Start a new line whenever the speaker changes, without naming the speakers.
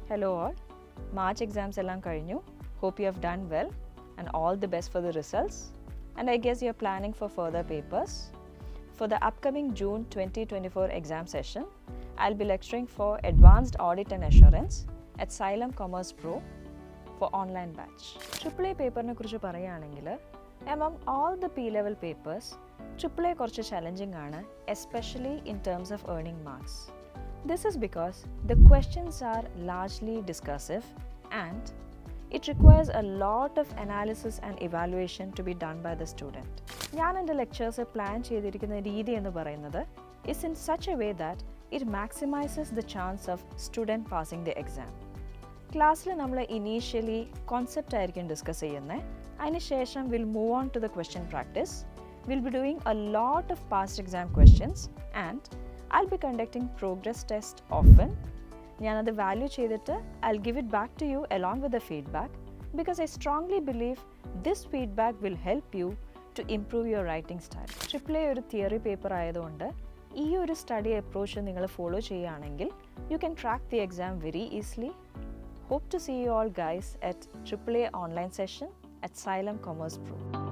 Hello all, March exams ellam kazhinju. Hope you have done well and all the best for the results. And I guess you are planning for further papers. For the upcoming June 2024 exam session, I'll be lecturing for Advanced Audit and Assurance at Xylem Commerce Pro for online batch. AAA paper ne kurichu parayanengil, among all the P-level papers, AAA korchu challenging aanu, especially in terms of earning marks. This is because the questions are largely discursive and it requires a lot of analysis and evaluation to be done by the student. ഞാൻ എൻ്റെ lectures plan ചെയ്തിരിക്കുന്ന രീതി എന്ന് പറയുന്നത് is in such a way that it maximizes the chance of student passing the exam. ക്ലാസ്സിൽ നമ്മൾ initially concept ആയിരിക്കും discuss ചെയ്യുന്നത്. അതിനുശേഷം we'll move on to the question practice. We'll be doing a lot of past exam questions and I'll be conducting progress test often. ഞാനത് value ചെയ്തിട്ട് I'll give it back to you along with the feedback because I strongly believe this feedback will help you to improve your writing style. AAA ഒരു theory paper ആയതുകൊണ്ട് ഈ ഒരു study approach നിങ്ങൾ follow ചെയ്യുകയാണെങ്കിൽ you can track the exam very easily. Hope to see you all guys at AAA online session at Xylem Commerce Pro.